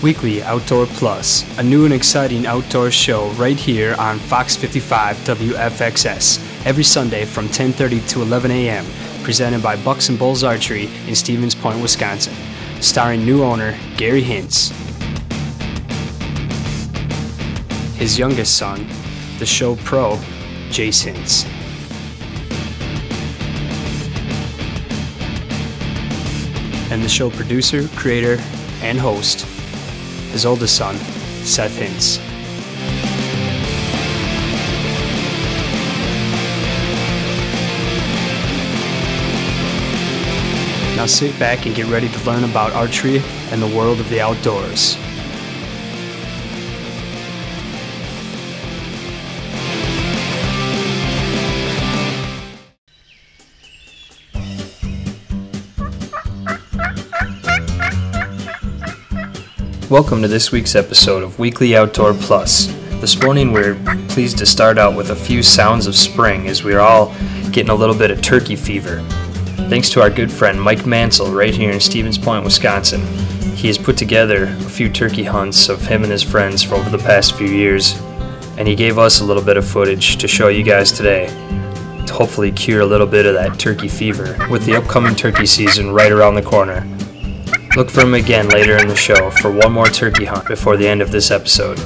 Weekly Outdoor Plus, a new and exciting outdoor show right here on Fox 55 WFXS, every Sunday from 10:30 to 11 a.m., presented by Bucks and Bulls Archery in Stevens Point, Wisconsin, starring new owner Gary Hintz. His youngest son, the show pro, Jace Hintz. And the show producer, creator, and host, his oldest son, Seth Hintz. Now sit back and get ready to learn about archery and the world of the outdoors. Welcome to this week's episode of Weekly Outdoor Plus. This morning we're pleased to start out with a few sounds of spring as we're all getting a little bit of turkey fever. Thanks to our good friend Mike Mansell right here in Stevens Point, Wisconsin. He has put together a few turkey hunts of him and his friends for over the past few years, and he gave us a little bit of footage to show you guys today to hopefully cure a little bit of that turkey fever with the upcoming turkey season right around the corner. Look for him again later in the show for one more turkey hunt before the end of this episode.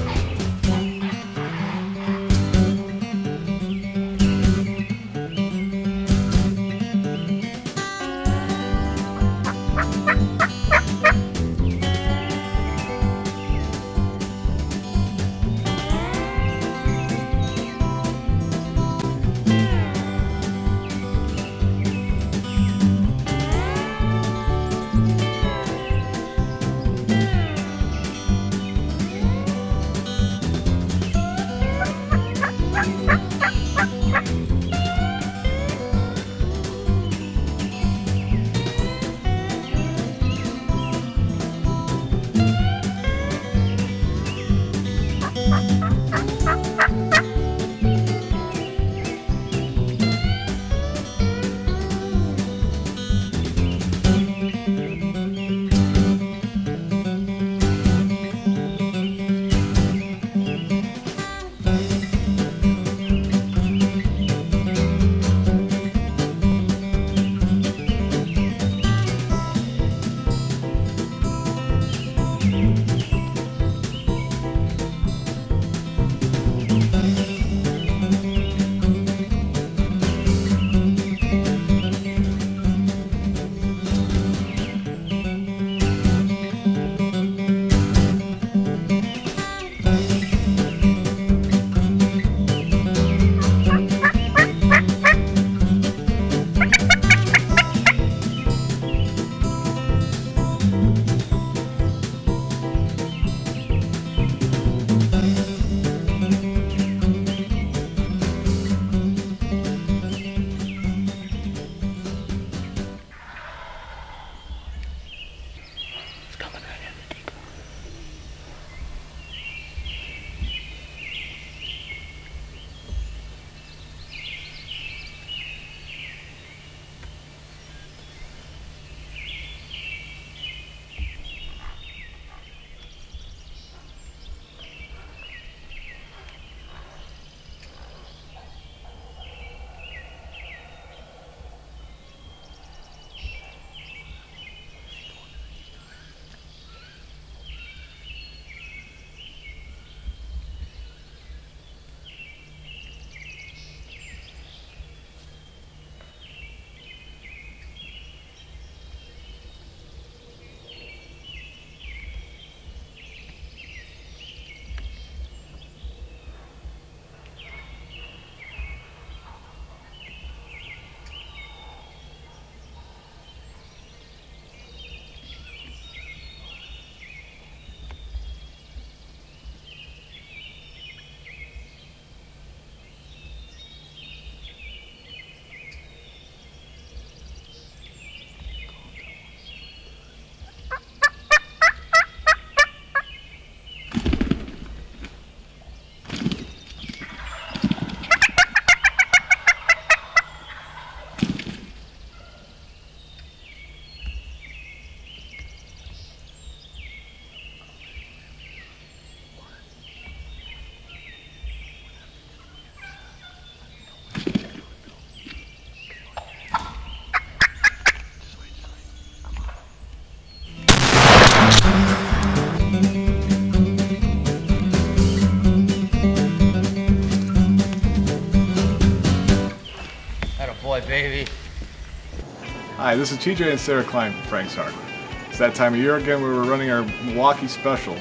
Hi, this is TJ and Sarah Klein from Frank's Hardware. It's that time of year again where we're running our Milwaukee special.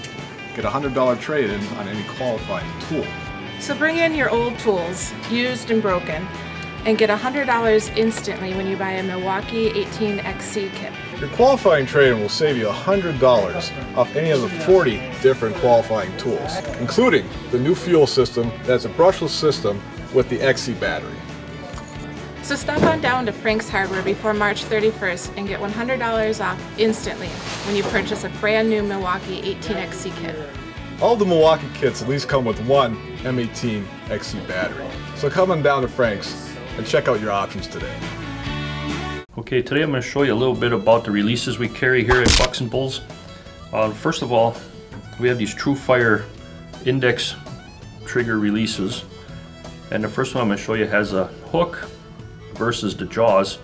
Get a $100 trade-in on any qualifying tool. So bring in your old tools, used and broken, and get $100 instantly when you buy a Milwaukee 18XC kit. Your qualifying trade-in will save you $100 off any of the 40 different qualifying tools, including the new fuel system that's a brushless system with the XC battery. So stop on down to Frank's Hardware before March 31st and get $100 off instantly when you purchase a brand new Milwaukee 18XC kit. All of the Milwaukee kits at least come with one M18 XC battery. So come on down to Frank's and check out your options today. Okay, today I'm going to show you a little bit about the releases we carry here at Bucks and Bulls. First of all, we have these Truefire index trigger releases. And the first one I'm going to show you has a hook versus the jaws.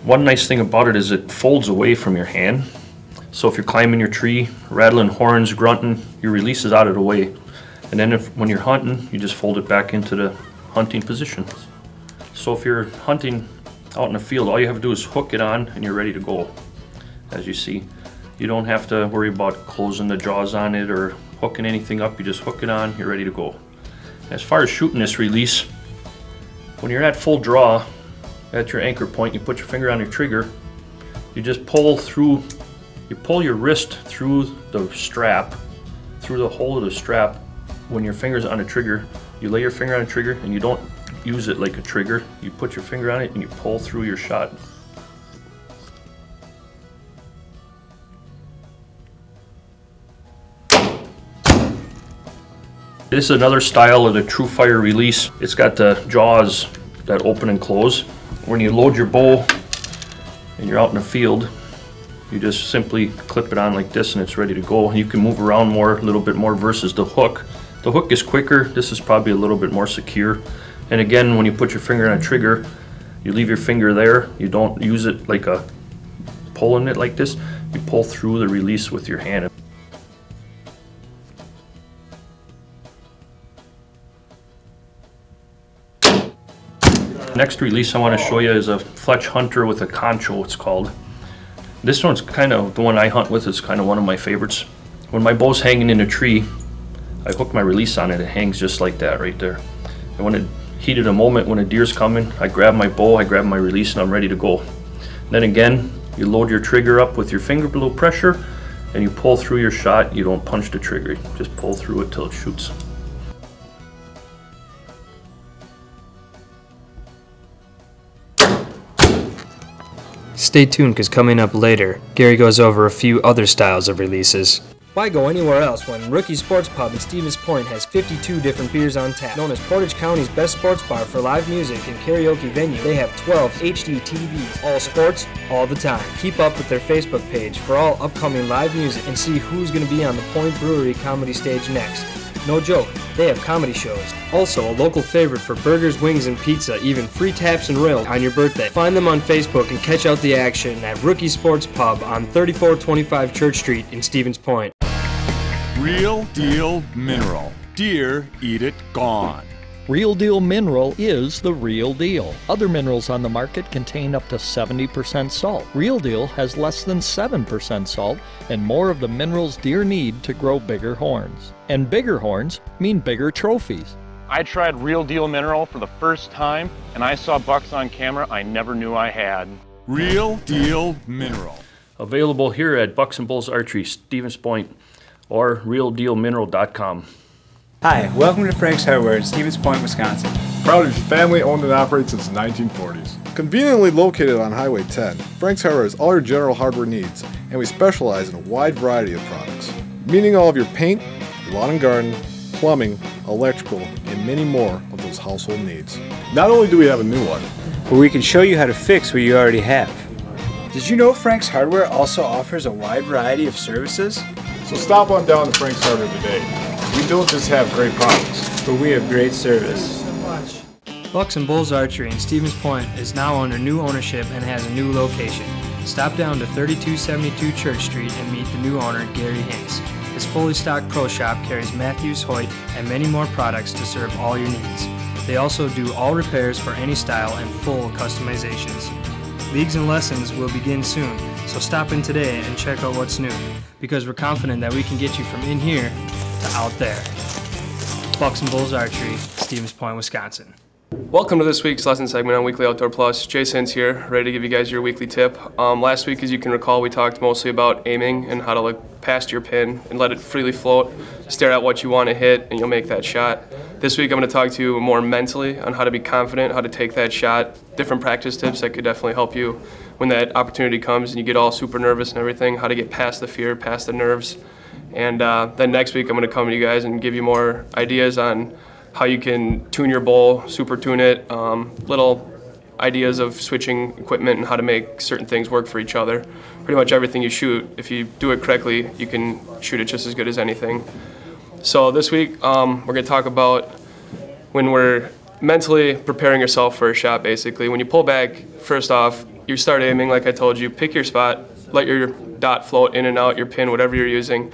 One nice thing about it is it folds away from your hand. So if you're climbing your tree, rattling horns, grunting, your release is out of the way. And then when you're hunting, you just fold it back into the hunting position. So if you're hunting out in the field, all you have to do is hook it on and you're ready to go. As you see, you don't have to worry about closing the jaws on it or hooking anything up. You just hook it on, you're ready to go. As far as shooting this release, when you're at full draw, at your anchor point, you put your finger on your trigger, you just pull through, you pull your wrist through the strap, through the hole of the strap. When your finger's on the trigger, you lay your finger on the trigger and you don't use it like a trigger. You put your finger on it and you pull through your shot. This is another style of the Truefire release. It's got the jaws that open and close. When you load your bow and you're out in the field, you just simply clip it on like this and it's ready to go. You can move around more, a little bit more versus the hook. The hook is quicker. This is probably a little bit more secure. And again, when you put your finger on a trigger, you leave your finger there. You don't use it like a pulling it like this. You pull through the release with your hand. Next release I want to show you is a Fletch Hunter with a concho, it's called. This one's kind of the one I hunt with. It's kind of one of my favorites. When my bow's hanging in a tree, I hook my release on it. It hangs just like that right there. And when it heated a moment, when a deer's coming, I grab my bow, I grab my release, and I'm ready to go. Then again, you load your trigger up with your finger below pressure, and you pull through your shot. You don't punch the trigger, just pull through it till it shoots. Stay tuned because coming up later, Gary goes over a few other styles of releases. Why go anywhere else when Rookie Sports Pub in Stevens Point has 52 different beers on tap? Known as Portage County's best sports bar for live music and karaoke venue, they have 12 HD TVs, all sports, all the time. Keep up with their Facebook page for all upcoming live music and see who's going to be on the Point Brewery comedy stage next. No joke, they have comedy shows. Also, a local favorite for burgers, wings, and pizza, even free taps and rails on your birthday. Find them on Facebook and catch out the action at Rookie Sports Pub on 3425 Church Street in Stevens Point. Real Deal Mineral. Deer eat it gone. Real Deal Mineral is the real deal. Other minerals on the market contain up to 70% salt. Real Deal has less than 7% salt and more of the minerals deer need to grow bigger horns. And bigger horns mean bigger trophies. I tried Real Deal Mineral for the first time and I saw bucks on camera I never knew I had. Real Deal Mineral. Available here at Bucks and Bulls Archery, Stevens Point, or realdealmineral.com. Hi, welcome to Frank's Hardware in Stevens Point, Wisconsin. Proud to be family owned and operated since the 1940s. Conveniently located on Highway 10, Frank's Hardware has all your general hardware needs, and we specialize in a wide variety of products, meaning all of your paint, lawn and garden, plumbing, electrical, and many more of those household needs. Not only do we have a new one, but we can show you how to fix what you already have. Did you know Frank's Hardware also offers a wide variety of services? so stop on down to Frank's Hardware today. We don't just have great products, but we have great service. Bucks and Bulls Archery in Stevens Point is now under new ownership and has a new location. Stop down to 3272 Church Street and meet the new owner, Gary Hintz. His fully stocked pro shop carries Matthews, Hoyt, and many more products to serve all your needs. They also do all repairs for any style and full customizations. Leagues and lessons will begin soon, so stop in today and check out what's new, because we're confident that we can get you from in here to out there. Bucks and Bulls Archery, Stevens Point, Wisconsin. Welcome to this week's lesson segment on Weekly Outdoor Plus. Hintz here, ready to give you guys your weekly tip. Last week, as you can recall, we talked mostly about aiming and how to look past your pin and let it freely float, stare at what you want to hit, and you'll make that shot. This week, I'm going to talk to you more mentally on how to be confident, how to take that shot, different practice tips that could definitely help you when that opportunity comes and you get all super nervous and everything, how to get past the fear, past the nerves. And then next week, I'm going to come to you guys and give you more ideas on how you can tune your bow, super tune it, little ideas of switching equipment and how to make certain things work for each other. Pretty much everything you shoot, if you do it correctly, you can shoot it just as good as anything. So this week, we're going to talk about when we're mentally preparing yourself for a shot, basically. When you pull back, first off, you start aiming, like I told you, pick your spot, let your dot float in and out, your pin, whatever you're using.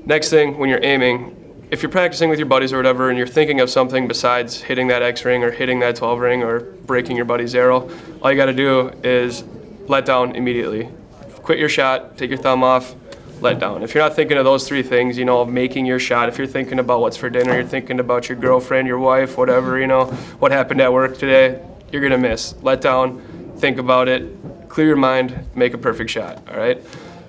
Next thing, when you're aiming, if you're practicing with your buddies or whatever and you're thinking of something besides hitting that X-ring or hitting that 12 ring or breaking your buddy's arrow, all you gotta do is let down immediately. Quit your shot, take your thumb off, let down. If you're not thinking of those three things, you know, of making your shot, if you're thinking about what's for dinner, you're thinking about your girlfriend, your wife, whatever, you know, what happened at work today, you're gonna miss. Let down, think about it, clear your mind, make a perfect shot, all right?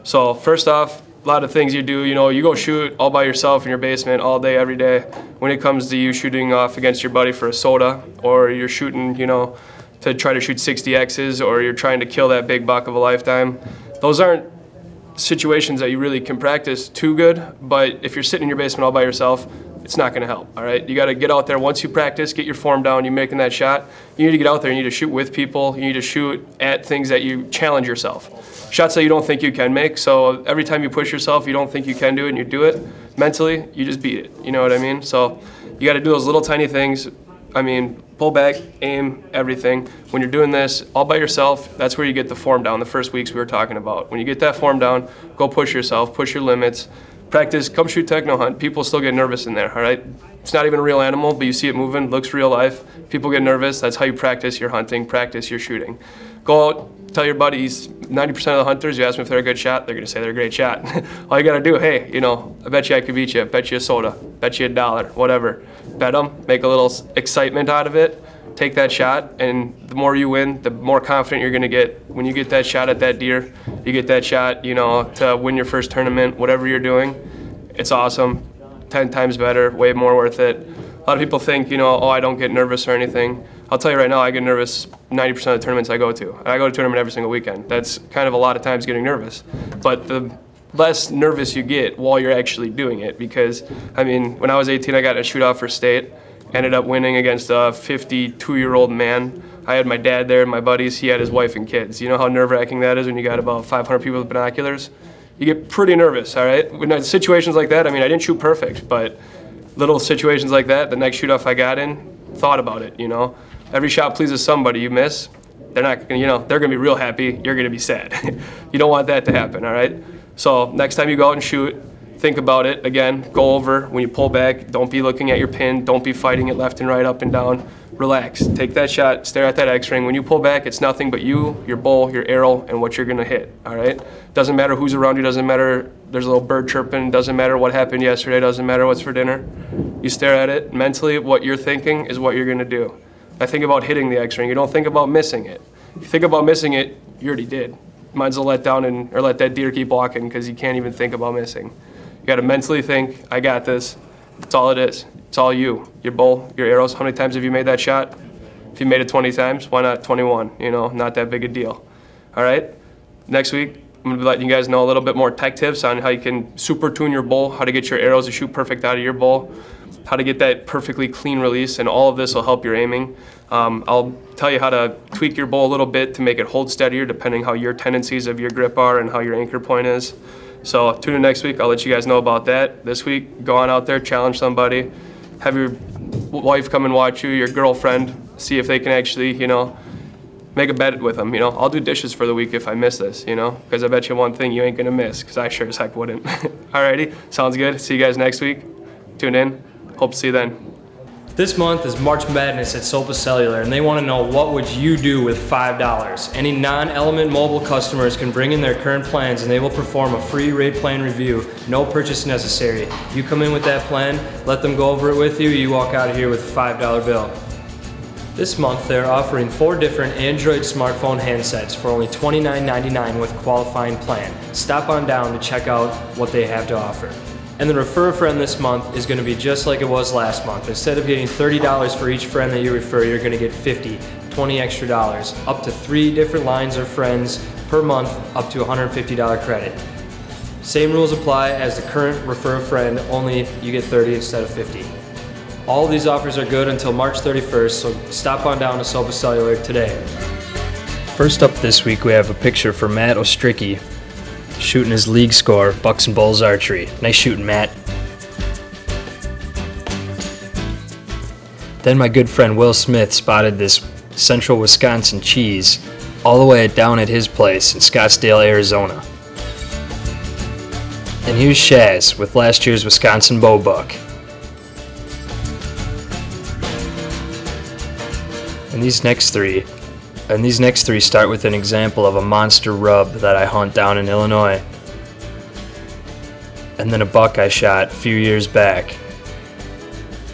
So first off, a lot of things you do, you know, you go shoot all by yourself in your basement all day, every day. When it comes to you shooting off against your buddy for a soda, or you're shooting, you know, to try to shoot 60 X's, or you're trying to kill that big buck of a lifetime, those aren't situations that you really can practice too good, but if you're sitting in your basement all by yourself, it's not gonna help, all right? You gotta get out there. Once you practice, get your form down, you're making that shot, you need to get out there, you need to shoot with people, you need to shoot at things that you challenge yourself. Shots that you don't think you can make, so every time you push yourself, you don't think you can do it, and you do it, mentally, you just beat it, you know what I mean? So you gotta do those little tiny things. I mean, pull back, aim, everything. When you're doing this all by yourself, that's where you get the form down, the first weeks we were talking about. When you get that form down, go push yourself, push your limits, practice, come shoot techno hunt. People still get nervous in there, all right? It's not even a real animal, but you see it moving, looks real life. People get nervous, that's how you practice your hunting, practice your shooting. Go out, tell your buddies, 90% of the hunters, you ask them if they're a good shot, they're gonna say they're a great shot. All you gotta do, hey, you know, I bet you I could beat you, bet you a soda, bet you $1, whatever. Bet them, make a little excitement out of it, take that shot, and the more you win, the more confident you're gonna get. When you get that shot at that deer, you get that shot, you know, to win your first tournament, whatever you're doing, it's awesome, 10 times better, way more worth it. A lot of people think, you know, oh, I don't get nervous or anything. I'll tell you right now, I get nervous 90% of the tournaments I go to. I go to a tournament every single weekend. That's kind of a lot of times getting nervous. But the less nervous you get while you're actually doing it, because, I mean, when I was 18, I got a shoot-off for state, ended up winning against a 52-year-old man. I had my dad there and my buddies. He had his wife and kids. You know how nerve-wracking that is when you got about 500 people with binoculars? You get pretty nervous, all right? When situations like that, I mean, I didn't shoot perfect, but little situations like that, the next shoot-off I got in, thought about it, you know? Every shot pleases somebody. You miss, they're not gonna, you know, they're gonna be real happy, you're gonna be sad. You don't want that to happen, all right? So next time you go out and shoot, think about it. Again, go over, when you pull back, don't be looking at your pin, don't be fighting it left and right, up and down. Relax, take that shot, stare at that X-ring. When you pull back, it's nothing but you, your bow, your arrow, and what you're gonna hit, all right? Doesn't matter who's around you, doesn't matter, there's a little bird chirping, doesn't matter what happened yesterday, doesn't matter what's for dinner. You stare at it, mentally, what you're thinking is what you're gonna do. I think about hitting the X-ring, you don't think about missing it. If you think about missing it, you already did. Might as well let down or let that deer keep walking because you can't even think about missing. You gotta mentally think, I got this. That's all it is. It's all you, your bow, your arrows. How many times have you made that shot? If you made it 20 times, why not 21? You know, not that big a deal. All right? Next week, I'm gonna be letting you guys know a little bit more tech tips on how you can super tune your bow, how to get your arrows to shoot perfect out of your bow, how to get that perfectly clean release, and all of this will help your aiming. I'll tell you how to tweak your bow a little bit to make it hold steadier depending how your tendencies of your grip are and how your anchor point is. So tune in next week, I'll let you guys know about that. This week, go on out there, challenge somebody, have your wife come and watch you, your girlfriend, see if they can actually, you know, make a bet with them. You know, I'll do dishes for the week if I miss this, you know, because I bet you one thing you ain't gonna miss, because I sure as heck wouldn't. Alrighty, sounds good. See you guys next week. Tune in. Hope to see you then. This month is March Madness at Sopa Cellular, and they want to know what would you do with $5. Any non-Element Mobile customers can bring in their current plans and they will perform a free rate plan review, no purchase necessary. You come in with that plan, let them go over it with you, you walk out of here with a $5 bill. This month they're offering 4 different Android smartphone handsets for only $29.99 with a qualifying plan. Stop on down to check out what they have to offer. And the Refer a Friend this month is going to be just like it was last month. Instead of getting $30 for each friend that you refer, you're going to get $50, $20 extra dollars, up to 3 different lines of friends per month, up to $150 credit. Same rules apply as the current Refer a Friend, only you get 30 instead of 50. All of these offers are good until March 31st, so stop on down to Sopa Cellular today. First up this week, we have a picture for Matt Ostricki, shooting his league score, Bucks and Bulls Archery. Nice shooting, Matt. Then my good friend Will Smith spotted this Central Wisconsin cheese all the way down at his place in Scottsdale, Arizona. And here's Shaz with last year's Wisconsin bow buck. And these next three start with an example of a monster rub that I hunt down in Illinois. And then a buck I shot a few years back.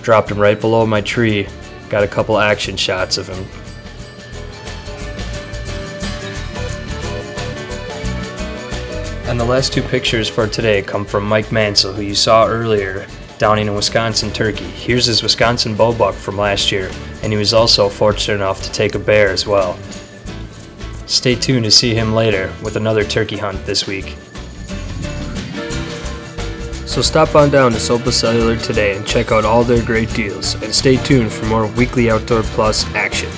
Dropped him right below my tree. Got a couple action shots of him. And the last 2 pictures for today come from Mike Mansell, who you saw earlier downing a Wisconsin turkey. Here's his Wisconsin bow buck from last year, and he was also fortunate enough to take a bear as well. Stay tuned to see him later with another turkey hunt this week. So stop on down to Sopa Cellular today and check out all their great deals, and stay tuned for more Weekly Outdoor Plus action.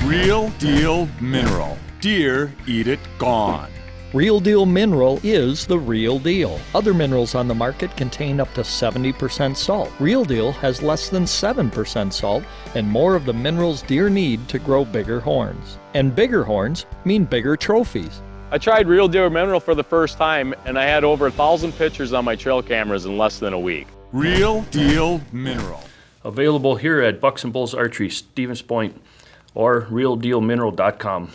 Real Deal Mineral. Deer eat it gone. Real Deal Mineral is the real deal. Other minerals on the market contain up to 70% salt. Real Deal has less than 7% salt and more of the minerals deer need to grow bigger horns. And bigger horns mean bigger trophies. I tried Real Deal Mineral for the first time and I had over 1,000 pictures on my trail cameras in less than a week. Real Deal Mineral. Available here at Bucks and Bulls Archery, Stevens Point, or realdealmineral.com.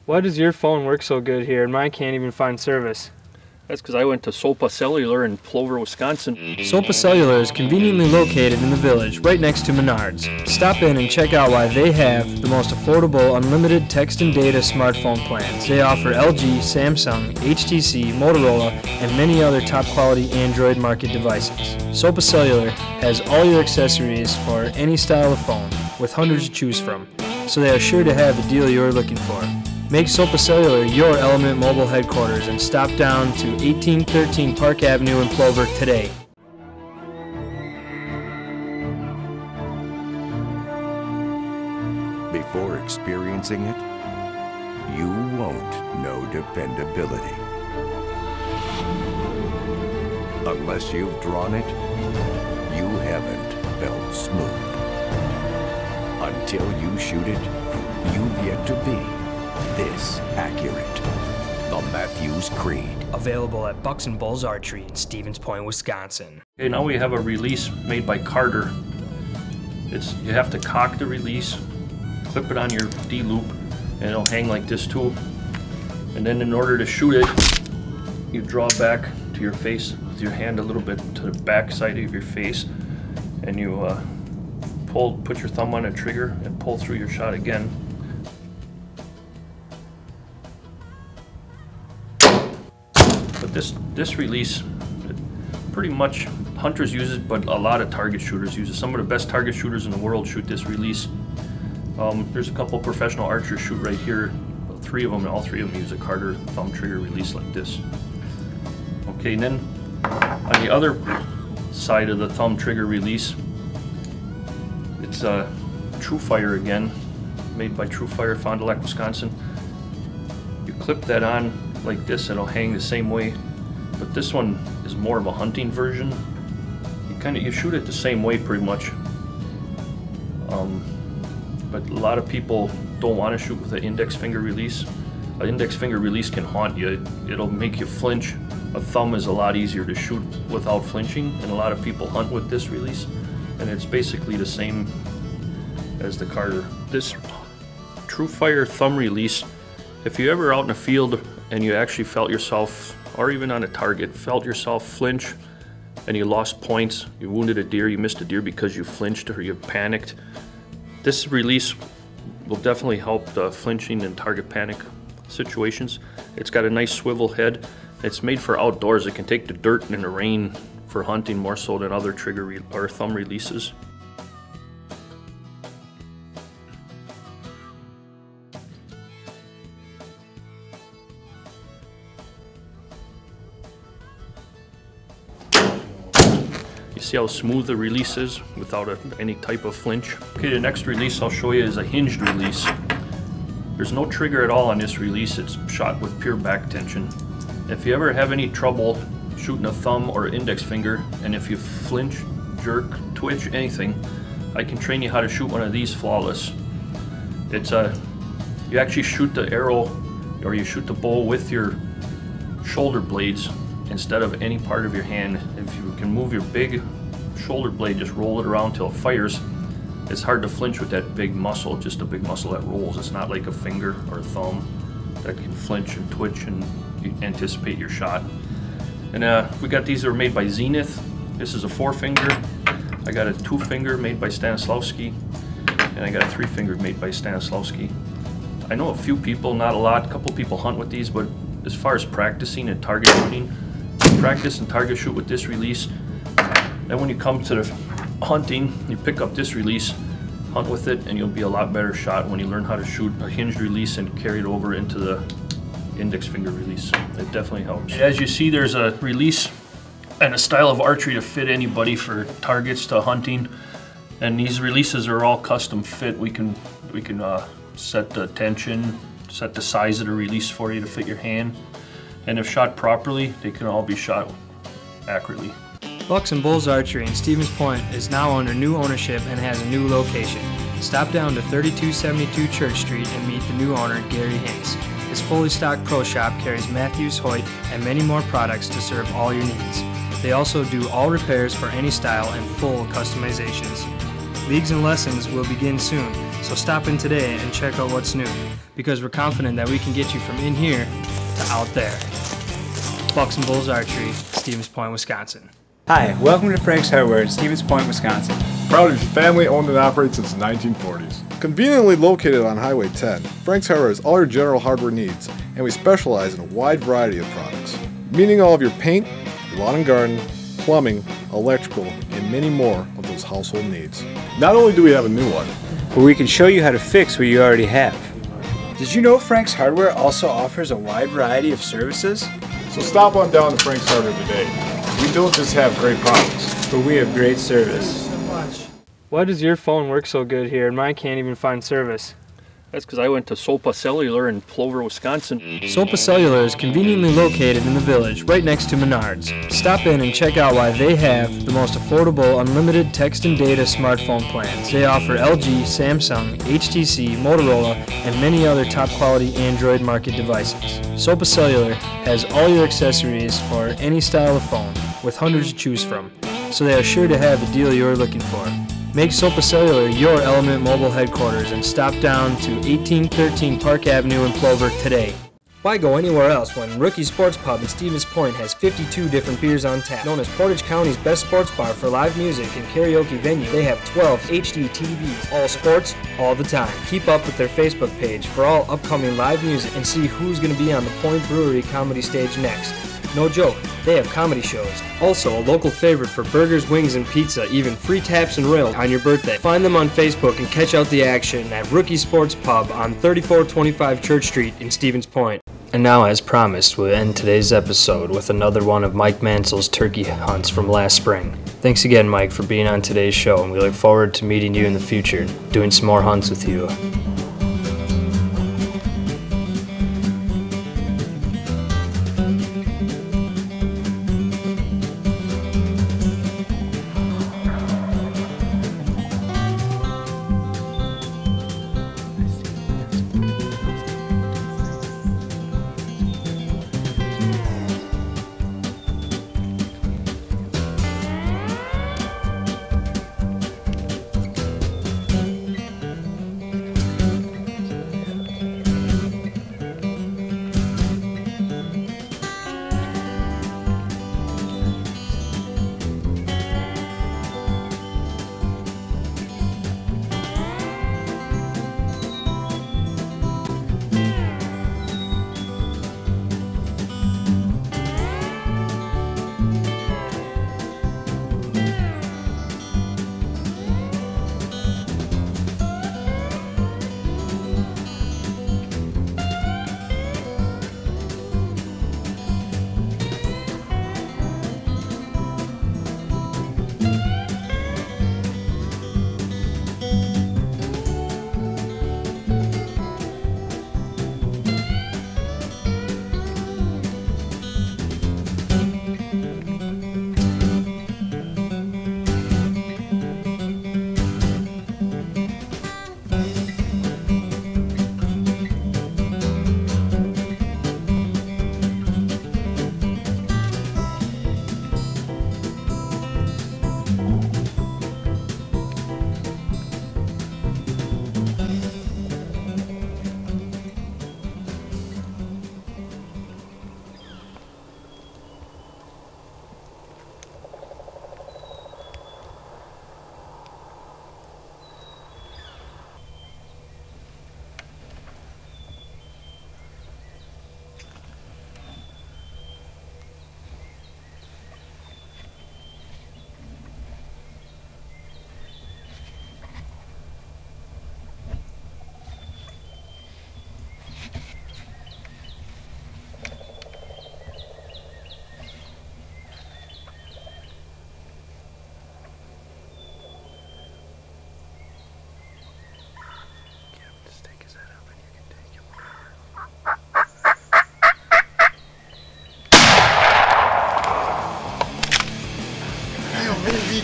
Why does your phone work so good here and mine can't even find service? That's because I went to Sopa Cellular in Plover, Wisconsin. Sopa Cellular is conveniently located in the village, right next to Menards. Stop in and check out why they have the most affordable unlimited text and data smartphone plans. They offer LG, Samsung, HTC, Motorola, and many other top quality Android market devices. Sopa Cellular has all your accessories for any style of phone, with hundreds to choose from, so they are sure to have the deal you're looking for. Make Sopa Cellular your Element Mobile headquarters and stop down to 1813 Park Avenue in Plover today. Before experiencing it, you won't know dependability. Unless you've drawn it, you haven't felt smooth. Until you shoot it, you've yet to be this accurate. The Matthews Creed. Available at Bucks and Bulls Archery in Stevens Point, Wisconsin. Okay, now we have a release made by Carter. You have to cock the release, clip it on your D-loop, and it'll hang like this too. And then in order to shoot it, you draw back to your face with your hand a little bit to the back side of your face, and you put your thumb on a trigger and pull through your shot again. But this release, pretty much hunters use it, but a lot of target shooters use it. Some of the best target shooters in the world shoot this release. There's a couple professional archers shoot right here. 3 of them, and all 3 of them use a Carter thumb trigger release like this. Okay, and then on the other side of the thumb trigger release, it's a Truefire again, made by Truefire, Fond du Lac, Wisconsin. You clip that on like this, it'll hang the same way, but this one is more of a hunting version. You shoot it the same way pretty much, but a lot of people don't want to shoot with an index finger release. An index finger release can haunt you. It'll make you flinch a thumb is a lot easier to shoot without flinching, and a lot of people hunt with this release, and it's basically the same as the Carter. This Truefire thumb release, if you're ever out in the field and you actually felt yourself, or even on a target, felt yourself flinch and you lost points, you wounded a deer, you missed a deer because you flinched or you panicked, this release will definitely help the flinching and target panic situations. It's got a nice swivel head. It's made for outdoors. It can take the dirt and the rain for hunting more so than other trigger or thumb releases. You see how smooth the release is without any type of flinch? Okay, the next release I'll show you is a hinged release. There's no trigger at all on this release. It's shot with pure back tension. If you ever have any trouble shooting a thumb or index finger, and if you flinch, jerk, twitch, anything, I can train you how to shoot one of these flawless. It's you actually shoot the arrow or you shoot the bow with your shoulder blades instead of any part of your hand. If you can move your big shoulder blade, just roll it around till it fires. It's hard to flinch with that big muscle, just a big muscle that rolls. It's not like a finger or a thumb that can flinch and twitch and you anticipate your shot. And we got these that are made by Zenith. This is a 4-finger. I got a 2-finger made by Stanislavski, and I got a 3-finger made by Stanislavski. I know a few people, not a lot, a couple people hunt with these, but as far as practicing and target shooting, practice and target shoot with this release. Then when you come to the hunting, you pick up this release, hunt with it, and you'll be a lot better shot when you learn how to shoot a hinged release and carry it over into the index finger release. It definitely helps. As you see, there's a release and a style of archery to fit anybody, for targets to hunting, and these releases are all custom fit. We can set the tension, set the size of the release for you to fit your hand, and if shot properly, they can all be shot accurately. Bucks and Bulls Archery in Stevens Point is now under new ownership and has a new location. Stop down to 3272 Church Street and meet the new owner, Gary Hintz. His fully stocked pro shop carries Matthews, Hoyt, and many more products to serve all your needs. They also do all repairs for any style and full customizations. Leagues and lessons will begin soon, so stop in today and check out what's new, because we're confident that we can get you from in here to out there. Bucks and Bulls Archery, Stevens Point, Wisconsin. Hi, welcome to Frank's Hardware in Stevens Point, Wisconsin. Proud to be family owned and operated since the 1940s. Conveniently located on Highway 10, Frank's Hardware has all your general hardware needs, and we specialize in a wide variety of products, meaning all of your paint, lawn and garden, plumbing, electrical, and many more of those household needs. Not only do we have a new one, but we can show you how to fix what you already have. Did you know Frank's Hardware also offers a wide variety of services? So stop on down to Frank's Hardware today. We don't just have great products, but we have great service. Why does your phone work so good here and mine can't even find service? That's because I went to Sopa Cellular in Plover, Wisconsin. Sopa Cellular is conveniently located in the village, right next to Menards. Stop in and check out why they have the most affordable unlimited text and data smartphone plans. They offer LG, Samsung, HTC, Motorola, and many other top quality Android market devices. Sopa Cellular has all your accessories for any style of phone, with hundreds to choose from, so they are sure to have the deal you're looking for. Make Sopa Cellular your Element Mobile headquarters and stop down to 1813 Park Avenue in Plover today. Why go anywhere else when Rookie Sports Pub in Stevens Point has 52 different beers on tap? Known as Portage County's best sports bar for live music and karaoke venue, they have 12 HD TVs, all sports, all the time. Keep up with their Facebook page for all upcoming live music and see who's going to be on the Point Brewery comedy stage next. No joke, they have comedy shows. Also, a local favorite for burgers, wings, and pizza, even free taps and rails on your birthday. Find them on Facebook and catch out the action at Rookie Sports Pub on 3425 Church Street in Stevens Point. And now, as promised, we'll end today's episode with another one of Mike Mansell's turkey hunts from last spring. Thanks again, Mike, for being on today's show, and we look forward to meeting you in the future, doing some more hunts with you.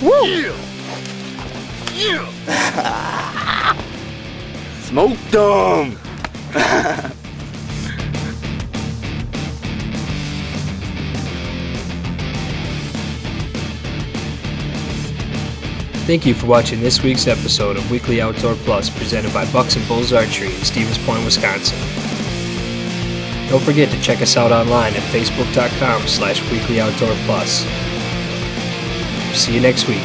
Woo! Smoked them! Thank you for watching this week's episode of Weekly Outdoor Plus presented by Bucks and Bulls Archery in Stevens Point, Wisconsin. Don't forget to check us out online at facebook.com/weeklyoutdoorplus. See you next week.